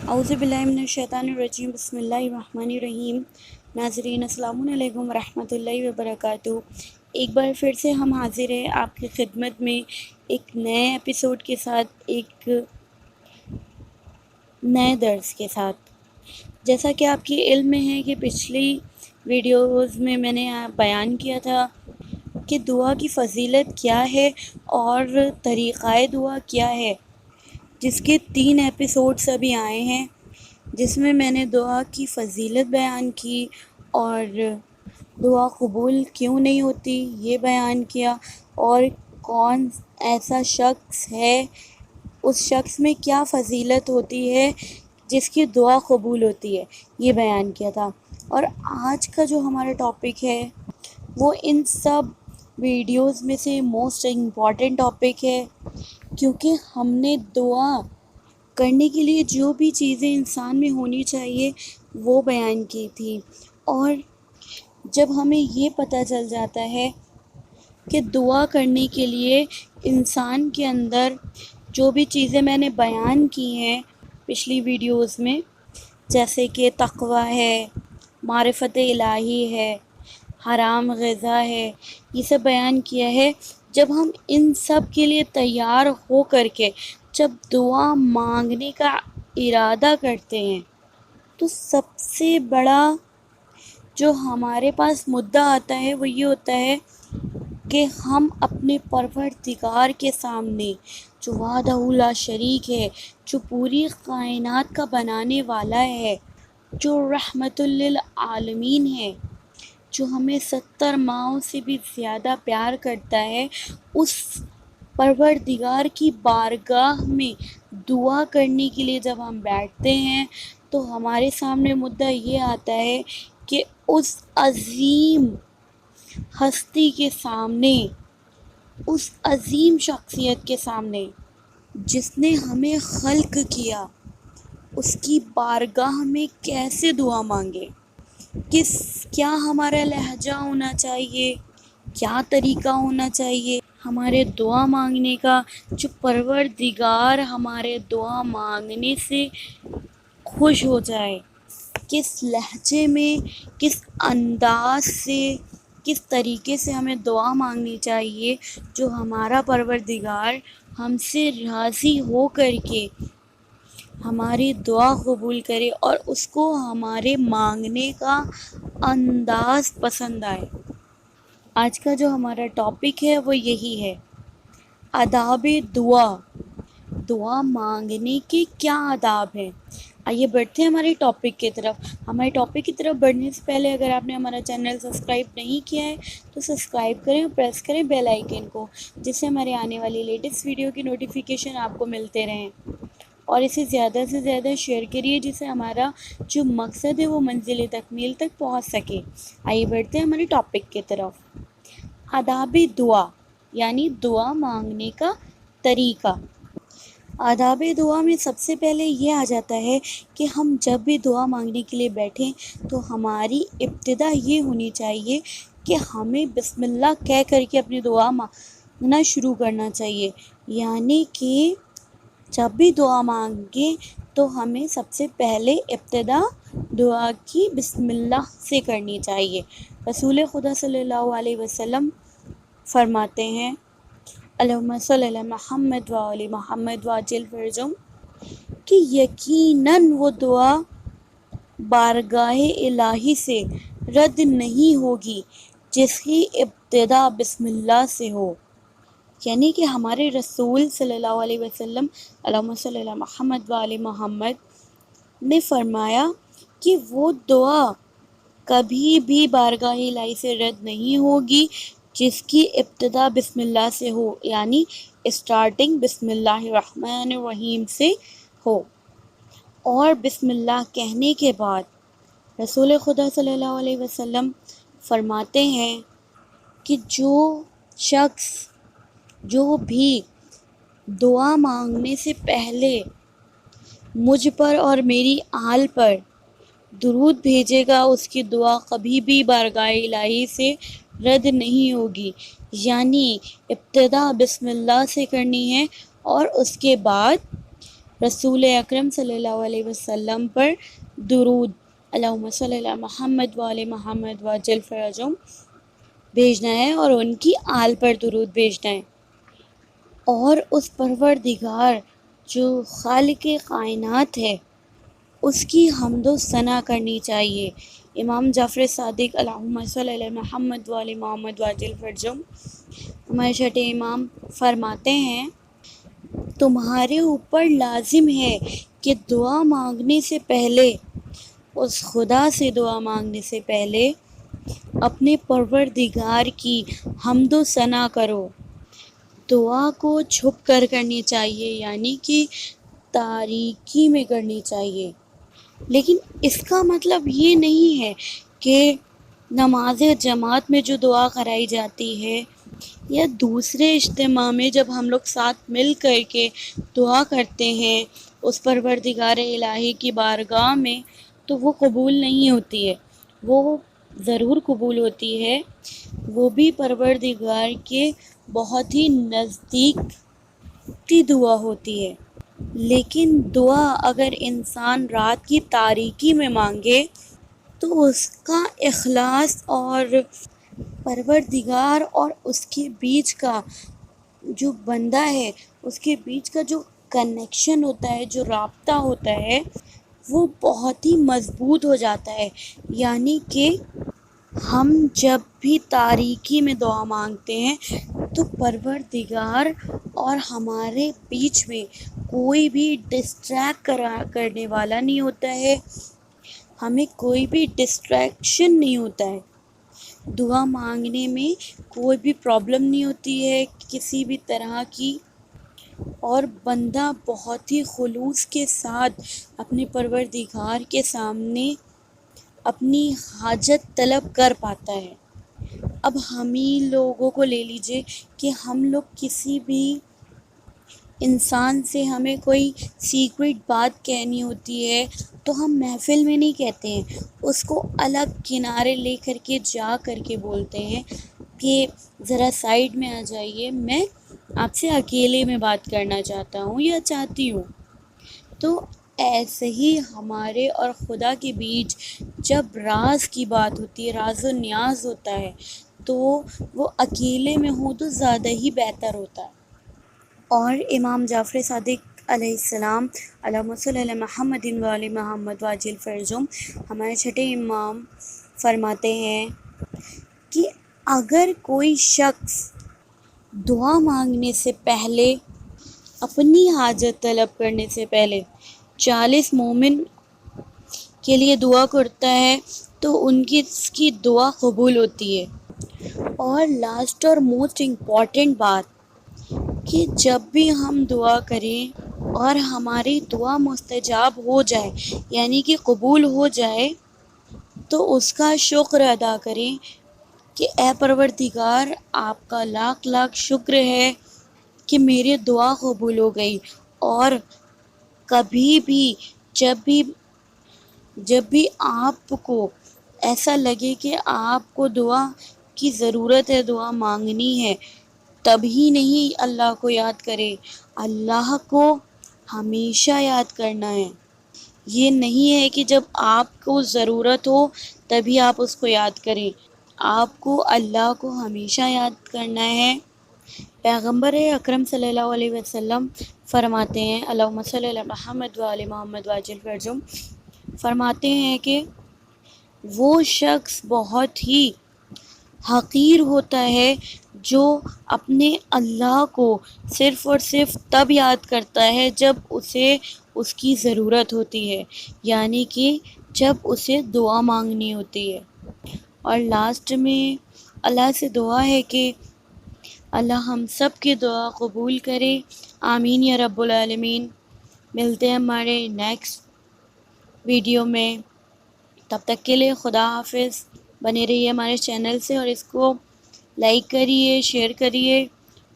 اعوذ باللہ من الشیطان الرجیم، بسم اللہ الرحمن الرحیم۔ ناظرین السلام علیکم ورحمۃ اللہ وبرکاتہ۔ ایک بار پھر سے ہم حاضر ہیں آپ کی خدمت میں ایک نئے ایپیسوڈ کے ساتھ، ایک نئے درس کے ساتھ۔ جیسا کہ آپ کی علم میں ہے کہ پچھلی ویڈیوز میں میں نے بیان کیا تھا کہ دعا کی فضیلت کیا ہے اور طریقہ دعا کیا ہے، جس کے 3 ایپیسوڈز ابھی آئے ہیں، جس میں میں نے دعا کی فضیلت بیان کی اور دعا قبول کیوں نہیں ہوتی یہ بیان کیا، اور کون ایسا شخص ہے، اس شخص میں کیا فضیلت ہوتی ہے جس کی دعا قبول ہوتی ہے، یہ بیان کیا تھا۔ اور آج کا جو ہمارا ٹاپک ہے وہ ان سب ویڈیوز میں سے موسٹ امپورٹنٹ ٹاپک ہے، کیونکہ ہم نے دعا کرنے کے لیے جو بھی چیزیں انسان میں ہونی چاہیے وہ بیان کی تھی۔ اور جب ہمیں یہ پتہ چل جاتا ہے کہ دعا کرنے کے لیے انسان کے اندر جو بھی چیزیں میں نے بیان کی ہیں پچھلی ویڈیوز میں، جیسے کہ تقویٰ ہے، معرفت الہی ہے، حرام غذا ہے، یہ سب بیان کیا ہے۔ جب ہم ان سب کے لیے تیار ہو کر کے جب دعا مانگنے کا ارادہ کرتے ہیں تو سب سے بڑا جو ہمارے پاس مدعا آتا ہے وہ یہ ہوتا ہے کہ ہم اپنے پروردگار کے سامنے، جو وحدہ لا شریک ہے، جو پوری کائنات کا بنانے والا ہے، جو رحمت للعالمین ہے، جو ہمیں 70 ماؤں سے بھی زیادہ پیار کرتا ہے، اس پروردگار کی بارگاہ میں دعا کرنے کے لیے جب ہم بیٹھتے ہیں تو ہمارے سامنے مدعا یہ آتا ہے کہ اس عظیم ہستی کے سامنے، اس عظیم شخصیت کے سامنے جس نے ہمیں خلق کیا، اس کی بارگاہ میں کیسے دعا مانگے، کیا ہمارا لہجہ ہونا چاہیے، کیا طریقہ ہونا چاہیے ہمارے دعا مانگنے کا، جو پروردگار ہمارے دعا مانگنے سے خوش ہو جائے، کس لہجے میں، کس انداز سے، کس طریقے سے ہمیں دعا مانگنی چاہیے، جو ہمارا پروردگار ہم سے راضی ہو کر کے ہماری دعا قبول کرے اور اس کو ہمارے مانگنے کا انداز پسند آئے۔ آج کا جو ہمارا ٹاپک ہے وہ یہی ہے، آداب دعا۔ دعا مانگنے کے کیا آداب ہیں؟ آئیے بڑھتے ہیں ہمارے ٹاپک کی طرف۔ ہمارے ٹاپک کی طرف بڑھنے سے پہلے اگر آپ نے ہمارا چینل سبسکرائب نہیں کیا ہے تو سبسکرائب کریں اور پریس کریں بیل آئیکن کو، جس سے ہمارے آنے والی لیٹسٹ ویڈیو کی نوٹیفیکیشن آپ کو ملتے رہیں، اور اسے زیادہ سے زیادہ شیئر کریے جس سے ہمارا جو مقصد ہے وہ منزل تکمیل تک پہنچ سکے۔ آئیے بڑھتے ہیں ہمارے ٹاپک کی طرف۔ آداب دعا یعنی دعا مانگنے کا طریقہ۔ آداب دعا میں سب سے پہلے یہ آ جاتا ہے کہ ہم جب بھی دعا مانگنے کے لیے بیٹھیں تو ہماری ابتدا یہ ہونی چاہیے کہ ہمیں بسم اللہ کہہ کر کے اپنی دعا مانگنا شروع کرنا چاہیے، یعنی کہ جب بھی دعا مانگیں تو ہمیں سب سے پہلے ابتدا دعا کی بسم اللہ سے کرنی چاہیے۔ رسول خدا صلی اللہ علیہ وسلم فرماتے ہیں، اللہم صلی علی محمد و آل محمد وعجل فرجہم، کہ یقیناً وہ دعا بارگاہ الہی سے رد نہیں ہوگی جس کی ابتدا بسم اللہ سے ہو۔ یعنی کہ ہمارے رسول صلی اللہ علیہ وسلم، اللہم صلی علی محمد و آل محمد، نے فرمایا کہ وہ دعا کبھی بھی بارگاہ الہی سے رد نہیں ہوگی جس کی ابتدا بسم اللہ سے ہو، یعنی اسٹارٹنگ بسم اللہ الرحمن الرحیم سے ہو۔ اور بسم اللہ کہنے کے بعد رسول خدا صلی اللہ علیہ وسلم فرماتے ہیں کہ جو شخص جو بھی دعا مانگنے سے پہلے مجھ پر اور میری آل پر درود بھیجے گا، اس کی دعا کبھی بھی بارگاہ الہی سے رد نہیں ہوگی۔ یعنی ابتدا بسم اللہ سے کرنی ہے اور اس کے بعد رسول اکرم صلی اللہ علیہ وسلم پر درود، اللہم صلی علی محمد وعلی محمد وعجل فرجہم بھیجنا ہے، اور ان کی آل پر درود بھیجنا ہے، اور اس پروردگار جو خالق کائنات ہے اس کی حمد و ثنا کرنی چاہیے۔ امام جعفر صادق اللہم صلی علی محمد وعلی محمد وعجل فرجہم، ہمارے چھٹے امام فرماتے ہیں تمہارے اوپر لازم ہے کہ دعا مانگنے سے پہلے، اس خدا سے دعا مانگنے سے پہلے اپنے پروردگار کی حمد و ثنا کرو۔ دعا کو چھپ کر کرنی چاہیے، یعنی کہ تاریکی میں کرنی چاہیے، لیکن اس کا مطلب یہ نہیں ہے کہ نماز جماعت میں جو دعا کرائی جاتی ہے یا دوسرے اجتماع میں جب ہم لوگ ساتھ مل کر کے دعا کرتے ہیں اس پروردگار الہی کی بارگاہ میں، تو وہ قبول نہیں ہوتی ہے۔ وہ ضرور قبول ہوتی ہے، وہ بھی پروردگار کے بہت ہی نزدیک کی دعا ہوتی ہے، لیکن دعا اگر انسان رات کی تاریکی میں مانگے تو اس کا اخلاص اور پروردگار اور اس کے بیچ کا جو بندہ ہے اس کے بیچ کا جو کنیکشن ہوتا ہے، جو رابطہ ہوتا ہے، وہ بہت ہی مضبوط ہو جاتا ہے۔ یعنی کہ ہم جب بھی تاریکی میں دعا مانگتے ہیں تو پروردگار اور ہمارے بیچ میں کوئی بھی ڈسٹریکٹ کرنے والا نہیں ہوتا ہے، ہمیں کوئی بھی ڈسٹریکشن نہیں ہوتا ہے، دعا مانگنے میں کوئی بھی پرابلم نہیں ہوتی ہے کسی بھی طرح کی، اور بندہ بہت ہی خلوص کے ساتھ اپنے پروردگار کے سامنے اپنی حاجت طلب کر پاتا ہے۔ اب ہم ہی لوگوں کو لے لیجئے کہ ہم لوگ کسی بھی انسان سے ہمیں کوئی سیکریٹ بات کہنی ہوتی ہے تو ہم محفل میں نہیں کہتے ہیں، اس کو الگ کنارے لے کر کے جا کر کے بولتے ہیں کہ ذرا سائڈ میں آ جائیے، میں آپ سے اکیلے میں بات کرنا چاہتا ہوں یا چاہتی ہوں۔ تو ایسے ہی ہمارے اور خدا کے بیچ جب راز کی بات ہوتی ہے، راز و نیاز ہوتا ہے، تو وہ اکیلے میں ہوں تو زیادہ ہی بہتر ہوتا ہے۔ اور امام جعفر صادق علیہ السلام اللہم صلی علی محمد وعلی محمد وعجل فرجہم، ہمارے چھٹے امام فرماتے ہیں کہ اگر کوئی شخص دعا مانگنے سے پہلے، اپنی حاجت طلب کرنے سے پہلے 40 مومن کے لیے دعا کرتا ہے تو ان کی دعا قبول ہوتی ہے۔ اور لاسٹ اور موسٹ امپورٹنٹ بات کہ جب بھی ہم دعا کریں اور ہماری دعا مستجاب ہو جائے، یعنی کہ قبول ہو جائے، تو اس کا شکر ادا کریں کہ اے پروردگار آپ کا لاکھ لاکھ شکر ہے کہ میری دعا قبول ہو گئی، اور کبھی بھی جب بھی آپ کو ایسا لگے کہ آپ کو دعا کی ضرورت ہے، دعا مانگنی ہے، تبھی نہیں اللہ کو یاد کرے، اللہ کو ہمیشہ یاد کرنا ہے۔ یہ نہیں ہے کہ جب آپ کو ضرورت ہو تبھی آپ اس کو یاد کریں، آپ کو اللہ کو ہمیشہ یاد کرنا ہے۔ پیغمبر اکرم صلی اللہ علیہ وسلم فرماتے ہیں اللہم صلی علی محمد وعلی محمد وعجل فرجہم، فرماتے ہیں کہ وہ شخص بہت ہی حقیر ہوتا ہے جو اپنے اللہ کو صرف اور صرف تب یاد کرتا ہے جب اسے اس کی ضرورت ہوتی ہے، یعنی کہ جب اسے دعا مانگنی ہوتی ہے۔ اور لاسٹ میں اللہ سے دعا ہے کہ اللہ ہم سب کی دعا قبول کرے، آمین یا رب العالمین۔ ملتے ہیں ہمارے نیکسٹ ویڈیو میں، تب تک کے لیے خدا حافظ۔ بنے رہیے ہمارے چینل سے اور اس کو لائک کریے، شیئر کریے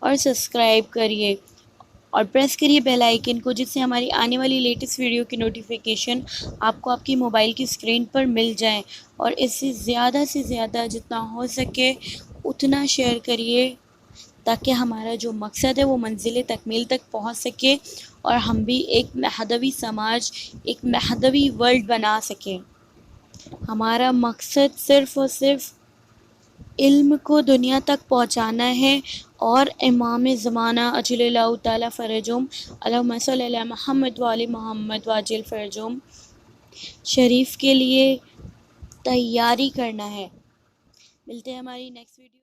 اور سبسکرائب کریے، اور پریس کریے بیل آئیکن کو، جس سے ہماری آنے والی لیٹسٹ ویڈیو کی نوٹیفیکیشن آپ کو آپ کی موبائل کی اسکرین پر مل جائیں، اور اس سے زیادہ جتنا ہو سکے اتنا شیئر کریے تاکہ ہمارا جو مقصد ہے وہ منزل تکمیل تک پہنچ سکے اور ہم بھی ایک مہدوی سماج، ایک مہدوی ورلڈ بنا سکیں۔ ہمارا مقصد صرف اور صرف علم کو دنیا تک پہنچانا ہے، اور امام زمانہ عجل اللہ تعالیٰ فرجہم، اللہم صلی علی محمد وعلی محمد وعجل فرجہم شریف کے لیے تیاری کرنا ہے۔ ملتے ہیں ہماری نیکسٹ ویڈیو